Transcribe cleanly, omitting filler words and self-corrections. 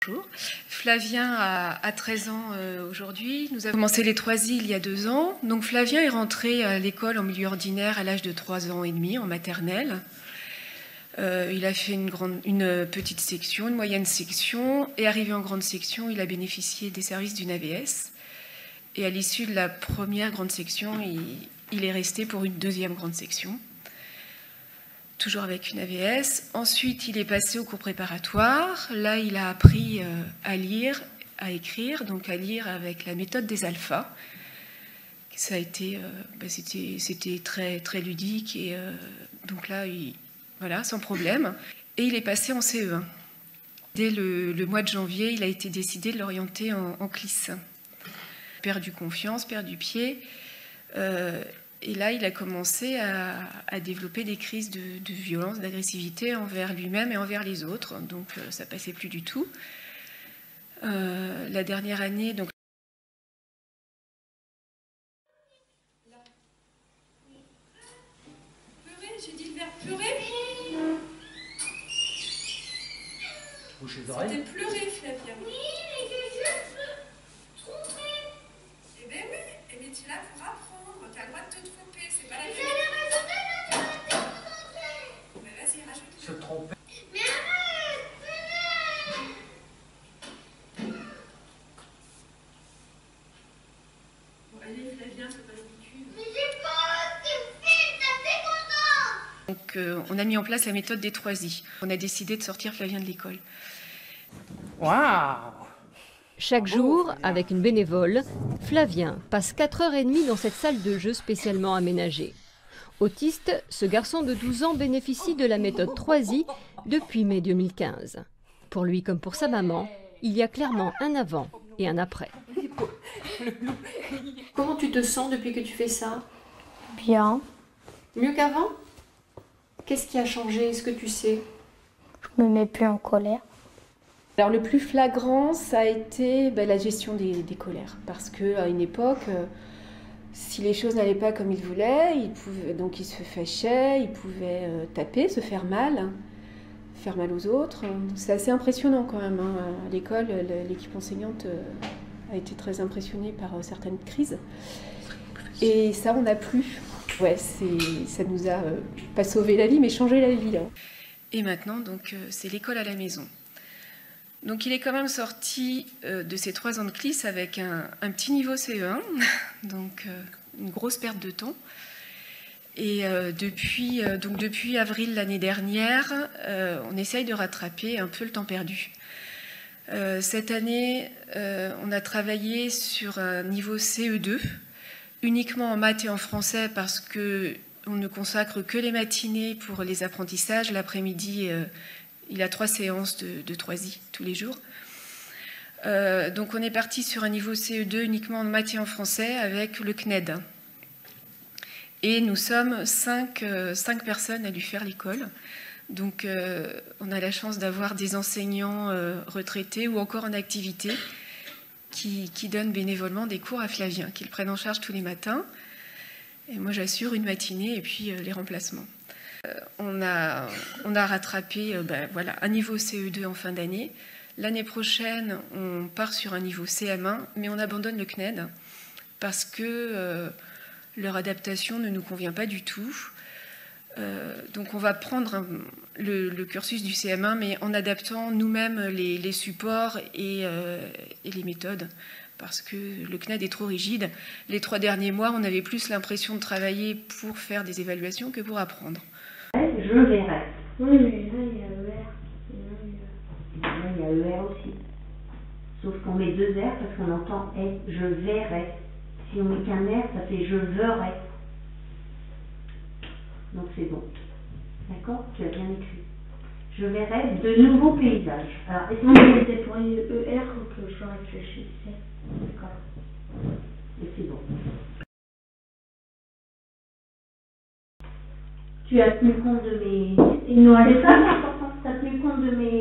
Bonjour. Flavien a 13 ans aujourd'hui. Nous avons commencé les 3I il y a 2 ans. Donc Flavien est rentré à l'école en milieu ordinaire à l'âge de 3 ans et demi, en maternelle. Il a fait une petite section, une moyenne section, et arrivé en grande section, il a bénéficié des services d'une AVS. Et à l'issue de la première grande section, il est resté pour une deuxième grande section, toujours avec une AVS. Ensuite, il est passé au cours préparatoire. Là, il a appris à lire, à écrire, donc à lire avec la méthode des alphas. Ça a été, c'était très, très ludique, et donc là, voilà, sans problème. Et il est passé en CE1. Dès le mois de janvier, il a été décidé de l'orienter en CLIS. Perdu confiance, perdu pied. Et là, il a commencé à développer des crises de violence, d'agressivité envers lui-même et envers les autres. Donc, ça passait plus du tout. La dernière année, donc. Pleurer, j'ai dit le verbe pleurer. C'était pleurer, Flavien. Oui, mais j'ai juste trompé. Eh bien oui, eh bien, tu es là pour apprendre. Tu as le droit de te tromper, c'est pas la Mais peine. j'allais rajouter le truc. Mais vas-y, rajoute. Se tromper. Mais arrête, Félix. Bon, allez, Flavien, c'est pas ridicule. Mais j'ai pas de fils, ça fait content. Donc, on a mis en place la méthode des 3I. On a décidé de sortir Flavien de l'école. Waouh! Chaque jour, avec une bénévole, Flavien passe 4h30 dans cette salle de jeu spécialement aménagée. Autiste, ce garçon de 12 ans bénéficie de la méthode 3I depuis mai 2015. Pour lui comme pour sa maman, il y a clairement un avant et un après. Comment tu te sens depuis que tu fais ça? Bien. Mieux qu'avant? Qu'est-ce qui a changé? Est-ce que tu sais? Je me mets plus en colère. Alors, le plus flagrant, ça a été la gestion des colères. Parce qu'à une époque, si les choses n'allaient pas comme il voulait, donc il se fâchait, il pouvait taper, se faire mal aux autres. C'est assez impressionnant quand même. Hein. À l'école, l'équipe enseignante a été très impressionnée par certaines crises. Et ça, on n'a plus. Ouais, ça nous a pas sauvé la vie, mais changé la vie. Hein. Et maintenant, donc, c'est l'école à la maison. Donc il est quand même sorti de ces 3 ans de CLIS avec un petit niveau CE1, donc une grosse perte de temps. Et depuis avril l'année dernière, on essaye de rattraper un peu le temps perdu. Cette année, on a travaillé sur un niveau CE2, uniquement en maths et en français, parce qu'on ne consacre que les matinées pour les apprentissages. L'après-midi, il a 3 séances de 3I tous les jours. Donc on est parti sur un niveau CE2 uniquement en maths et en français avec le CNED. Et nous sommes 5 personnes à lui faire l'école. Donc on a la chance d'avoir des enseignants retraités ou encore en activité qui donnent bénévolement des cours à Flavien, qu'ils prennent en charge tous les matins. Et moi j'assure une matinée et puis les remplacements. On a rattrapé un niveau CE2 en fin d'année. L'année prochaine, on part sur un niveau CM1, mais on abandonne le CNED parce que leur adaptation ne nous convient pas du tout. Donc on va prendre le cursus du CM1, mais en adaptant nous-mêmes les supports et les méthodes, parce que le CNED est trop rigide. Les 3 derniers mois, on avait plus l'impression de travailler pour faire des évaluations que pour apprendre. Je verrai. Oui, mais là, il y a ER. Là, il y a ER aussi. Sauf qu'on met 2 R parce qu'on entend je verrai. Si on met qu'un R, ça fait je verrai. Donc c'est bon. D'accord? Tu as bien écrit. Je verrai de nouveaux paysages. Alors, est-ce que C'était pour ER que je réfléchissais. D'accord. Et c'est bon. Tu as tenu compte de mes... Et nous, C'est ça l'important, tu as tenu compte de mes